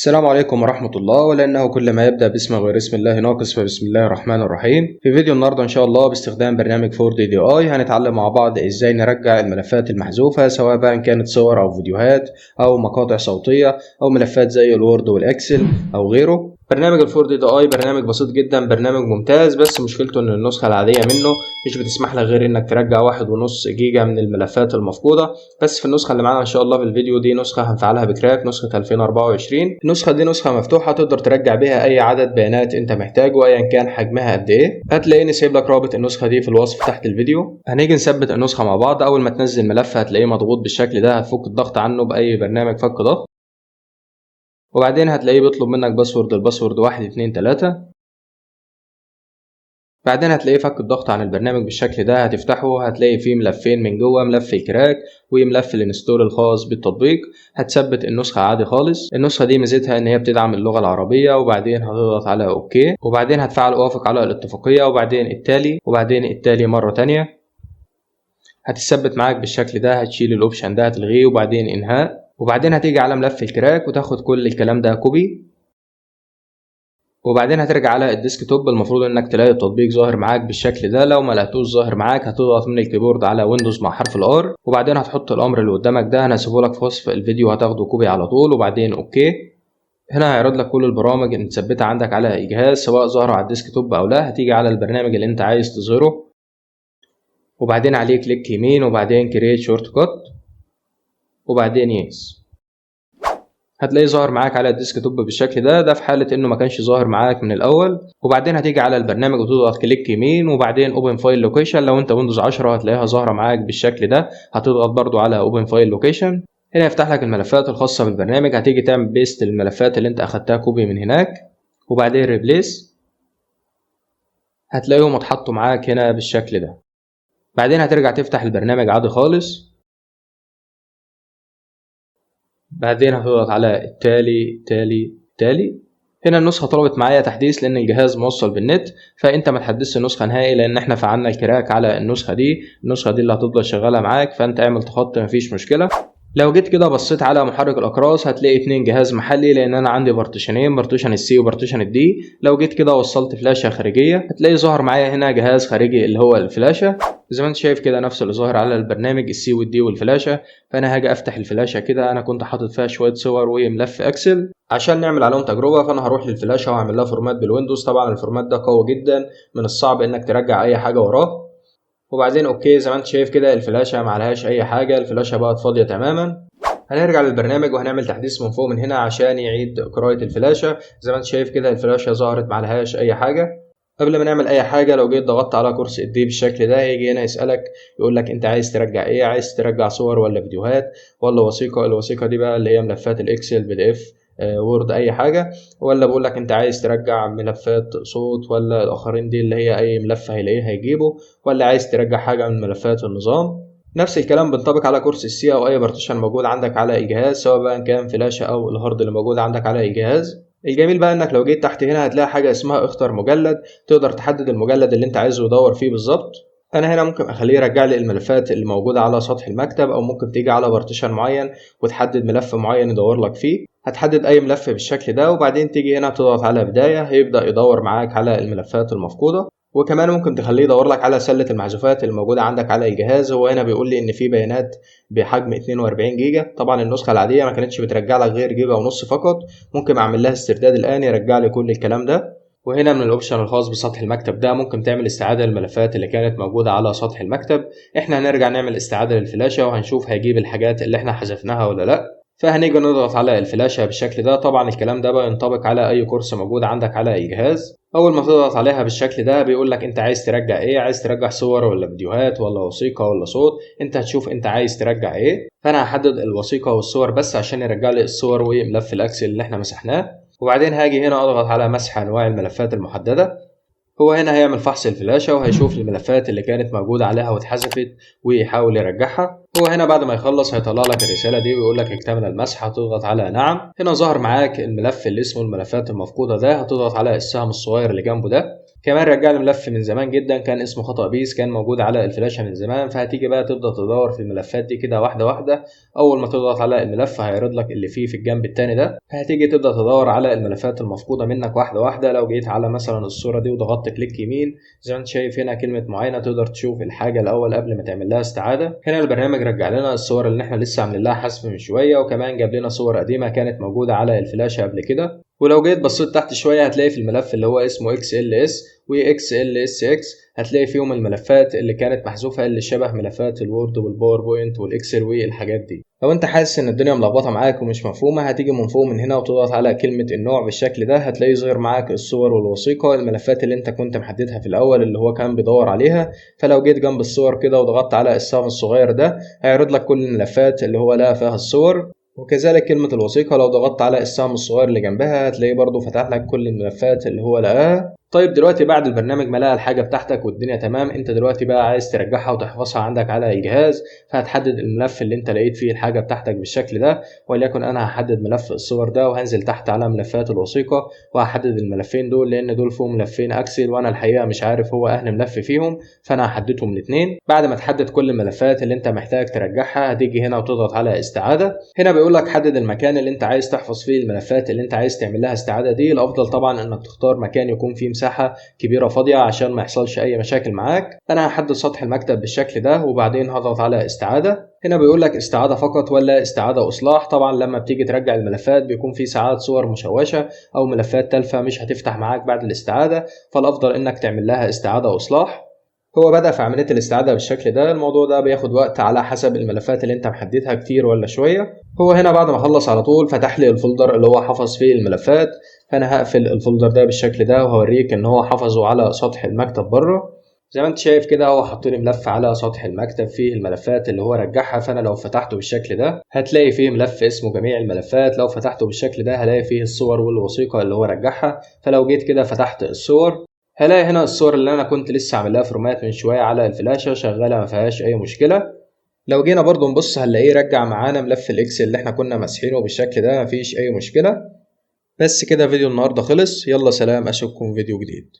السلام عليكم ورحمة الله. ولأنه كل ما يبدأ باسم غير اسم الله ناقص، فبسم الله الرحمن الرحيم. في فيديو النهاردة إن شاء الله باستخدام برنامج ForDDI هنتعلم مع بعض إزاي نرجع الملفات المحذوفة، سواء بقى كانت صور أو فيديوهات أو مقاطع صوتية أو ملفات زي الوورد والإكسل أو غيره. برنامج ForDDI برنامج بسيط جدا، برنامج ممتاز، بس مشكلته إن النسخة العادية منه مش بتسمح لك غير إنك ترجع 1.5 جيجا من الملفات المفقودة. بس في النسخة اللي معانا إن شاء الله في الفيديو دي نسخة هنفعلها بكراك، نسخة 2024. النسخة دي نسخة مفتوحة تقدر ترجع بيها أي عدد بيانات أنت محتاجه أيا كان حجمها قد إيه. هتلاقيني سايب لك رابط النسخة دي في الوصف تحت الفيديو. هنيجي نثبت النسخة مع بعض. أول ما تنزل ملف هتلاقيه مضغوط بالشكل ده، هتفك الضغط عنه بأي برنامج فك ضغط، وبعدين هتلاقيه بيطلب منك باسورد. الباسورد 1 2 3. بعدين هتلاقيه فك الضغط عن البرنامج بالشكل ده، هتفتحه هتلاقي فيه ملفين من جوه، ملف الكراك وملف الانستول الخاص بالتطبيق. هتثبت النسخة عادي خالص. النسخة دي ميزتها ان هي بتدعم اللغة العربية، وبعدين هتضغط على اوكي، وبعدين هتفعل اوافق على الاتفاقية، وبعدين التالي، وبعدين التالي مرة تانية. هتثبت معاك بالشكل ده، هتشيل الاوبشن ده هتلغيه، وبعدين انهاء، وبعدين هتيجي على ملف الكراك وتاخد كل الكلام ده كوبي، وبعدين هترجع على الديسكتوب. المفروض انك تلاقي التطبيق ظاهر معاك بالشكل ده. لو ما لقيتوش ظاهر معاك هتضغط من الكيبورد على ويندوز مع حرف الار، وبعدين هتحط الامر اللي قدامك ده، انا هسيبه لك في وصف الفيديو، هتاخده كوبي على طول، وبعدين اوكي. هنا هيعرض لك كل البرامج اللي متثبته عندك على الجهاز سواء ظاهره على الديسكتوب او لا. هتيجي على البرنامج اللي انت عايز تظهره، وبعدين عليه كليك يمين، وبعدين كرييت شورت كات، وبعدين يس. هتلاقيه ظاهر معاك على الديسكتوب بالشكل ده في حالة انه ما كانش ظاهر معاك من الاول. وبعدين هتيجي على البرنامج وتضغط كليك يمين، وبعدين اوبن فايل لوكيشن. لو انت ويندوز 10 هتلاقيها ظاهرة معاك بالشكل ده، هتضغط برضو على اوبن فايل لوكيشن. هنا يفتح لك الملفات الخاصة بالبرنامج. هتيجي تعمل بيست للملفات اللي انت اخدتها كوبي من هناك، وبعدين ريبليس. هتلاقيهم اتحطوا معاك هنا بالشكل ده. بعدين هترجع تفتح البرنامج عادي خالص، بعدين هتضغط على التالي. هنا النسخة طلبت معايا تحديث لأن الجهاز موصل بالنت، فأنت ما تحدثش النسخة نهائي لأن احنا فعلنا الكراك على النسخة دي. النسخة دي اللي هتفضل شغالة معاك، فأنت اعمل تخطي مفيش مشكلة. لو جيت كده بصيت على محرك الأقراص هتلاقي 2 جهاز محلي، لأن أنا عندي بارتيشنين، بارتيشن السي وبارتيشن الدي. لو جيت كده وصلت فلاشة خارجية هتلاقي ظهر معايا هنا جهاز خارجي اللي هو الفلاشة، زي ما انت شايف كده نفس اللي ظاهر على البرنامج، السي والدي والفلاشة. فأنا هاجي أفتح الفلاشة كده، أنا كنت حاطط فيها شوية صور وملف إكسل عشان نعمل عليهم تجربة. فأنا هروح للفلاشة وهعمل لها فورمات بالويندوز. طبعا الفورمات ده قوي جدا، من الصعب إنك ترجع أي حاجة وراه. وبعدين اوكي، زي ما انت شايف كده الفلاشة معلهاش أي حاجة، الفلاشة بقت فاضية تماما. هنرجع للبرنامج وهنعمل تحديث من فوق من هنا عشان يعيد قراءة الفلاشة. زي ما انت شايف كده الفلاشة ظهرت معلهاش أي حاجة. قبل ما نعمل أي حاجة، لو جيت ضغطت على كرسي الدي بالشكل ده هيجي هنا يسألك، يقول لك أنت عايز ترجع إيه؟ عايز ترجع صور ولا فيديوهات ولا وثيقة؟ الوثيقة دي بقى اللي هي ملفات الإكسل PDF وورد أي حاجة. ولا بقول لك أنت عايز ترجع ملفات صوت، ولا الآخرين دي اللي هي أي ملف هيلاقيه هيجيبه، ولا عايز ترجع حاجة من ملفات النظام. نفس الكلام بينطبق على كورس السي او اي بارتيشن موجود عندك على الجهاز، سواء بقى كان فلاشه او الهارد اللي موجود عندك على الجهاز. الجميل بقى انك لو جيت تحت هنا هتلاقي حاجه اسمها اختر مجلد، تقدر تحدد المجلد اللي انت عايزه يدور فيه بالظبط. انا هنا ممكن اخليه يرجع لي الملفات اللي موجوده على سطح المكتب، او ممكن تيجي على بارتيشن معين وتحدد ملف معين يدور لك فيه. هتحدد اي ملف بالشكل ده، وبعدين تيجي هنا تضغط على بدايه، هيبدا يدور معاك على الملفات المفقوده. وكمان ممكن تخليه يدور لك على سلة المحذوفات الموجودة عندك على الجهاز. هو هنا بيقول لي ان في بيانات بحجم 42 جيجا. طبعا النسخة العادية ما كانتش بترجع لك غير جيجا ونص فقط. ممكن اعمل لها استرداد الان يرجع لي كل الكلام ده. وهنا من الاوبشن الخاص بسطح المكتب ده ممكن تعمل استعادة للملفات اللي كانت موجودة على سطح المكتب. احنا هنرجع نعمل استعادة للفلاشة وهنشوف هيجيب الحاجات اللي احنا حذفناها ولا لا. فهنيجي نضغط على الفلاشة بالشكل ده. طبعا الكلام ده بقى ينطبق على اي كورس موجود عندك على الجهاز. اول ما تضغط عليها بالشكل ده بيقول لك انت عايز ترجع ايه؟ عايز ترجع صور ولا فيديوهات ولا وثيقة ولا صوت؟ انت هتشوف انت عايز ترجع ايه. فانا هحدد الوثيقة والصور بس عشان يرجع لي الصور وملف الاكسل اللي احنا مسحناه. وبعدين هاجي هنا اضغط على مسح انواع الملفات المحددة. هو هنا هيعمل فحص الفلاشة وهيشوف الملفات اللي كانت موجودة عليها واتحذفت ويحاول يرجعها. هو هنا بعد ما يخلص هيطلع لك الرسالة دي ويقول لك اكتمل المسح. هتضغط على نعم. هنا ظهر معاك الملف اللي اسمه الملفات المفقودة ده، هتضغط على السهم الصغير اللي جنبه ده. كمان رجع لي ملف من زمان جدا كان اسمه خطأ بيس، كان موجود على الفلاشة من زمان. فهتيجي بقى تبدأ تدور في الملفات دي كده واحدة واحدة. أول ما تضغط على الملف هيعرض لك اللي فيه في الجنب التاني ده، هتيجي تبدأ تدور على الملفات المفقودة منك واحدة واحدة. لو جيت على مثلا الصورة دي وضغطت كليك يمين زي ما انت شايف هنا كلمة معينة، تقدر تشوف الحاجة الأول قبل ما تعمل لها استعادة. هنا البرنامج رجع لنا الصور اللي احنا لسه عاملين لها حذف من شوية، وكمان جاب لنا صور قديمة كانت موجودة على الفلاشة قبل كده. ولو جيت بصيت تحت شوية هتلاقي في الملف اللي هو اسمه XLS و XLSX هتلاقي فيهم الملفات اللي كانت محذوفة اللي شبه ملفات الوورد والباوربوينت والإكسل والحاجات دي. لو انت حاسس ان الدنيا ملخبطة معاك ومش مفهومة، هتيجي من فوق من هنا وتضغط على كلمة النوع بالشكل ده، هتلاقي ظهر معاك الصور والوثيقة، الملفات اللي انت كنت محددها في الأول اللي هو كان بيدور عليها. فلو جيت جنب الصور كده وضغطت على السهم الصغير ده هيعرض لك كل الملفات اللي هو لقى فيها الصور. وكذلك كلمة الوثيقة لو ضغطت على السهم الصغير اللي جنبها هتلاقيه برضو فتح لك كل الملفات اللي هو لقاها. طيب دلوقتي بعد البرنامج ما لقى الحاجة بتاعتك والدنيا تمام، انت دلوقتي بقى عايز ترجعها وتحفظها عندك على الجهاز. فهتحدد الملف اللي انت لقيت فيه الحاجة بتاعتك بالشكل ده، وليكن انا هحدد ملف الصور ده وهنزل تحت على ملفات الوثيقة وهحدد الملفين دول لان دول فيهم ملفين اكسل وانا الحقيقة مش عارف هو اهل ملف فيهم، فانا هحددهم الاثنين. بعد ما تحدد كل الملفات اللي انت محتاج ترجعها هتيجي هنا وتضغط على استعادة. هنا بيقول لك حدد المكان اللي انت عايز تحفظ فيه الملفات اللي انت عايز تعمل لها استعادة دي. الافضل طبعا انك تختار مكان يكون فيه مساحة كبيرة فاضية عشان ما يحصلش اي مشاكل معاك. انا هحدد سطح المكتب بالشكل ده وبعدين هضغط على استعادة. هنا بيقول لك استعادة فقط ولا استعادة اصلاح. طبعا لما بتيجي ترجع الملفات بيكون في ساعات صور مشوشة او ملفات تالفة مش هتفتح معاك بعد الاستعادة، فالافضل انك تعمل لها استعادة اصلاح. هو بدأ في عملية الاستعادة بالشكل ده. الموضوع ده بياخد وقت على حسب الملفات اللي انت محددها كتير ولا شوية. هو هنا بعد ما خلص على طول فتح لي الفولدر اللي هو حفظ فيه الملفات. فانا هقفل الفولدر ده بالشكل ده وهوريك ان هو حفظه على سطح المكتب بره. زي ما انت شايف كده هو حط لي ملف على سطح المكتب فيه الملفات اللي هو رجعها. فانا لو فتحته بالشكل ده هتلاقي فيه ملف اسمه جميع الملفات. لو فتحته بالشكل ده هلاقي فيه الصور والوثيقة اللي هو رجعها. فلو جيت كده فتحت الصور هلاقي هنا الصور اللي انا كنت لسه عامل لها فورمات من شويه على الفلاشه شغاله ما فيهاش اي مشكله. لو جينا برضو نبص هنلاقيه رجع معانا ملف الاكسل اللي احنا كنا ماسحينه بالشكل ده، مفيش اي مشكله. بس كده فيديو النهارده خلص. يلا سلام، اشوفكم فيديو جديد.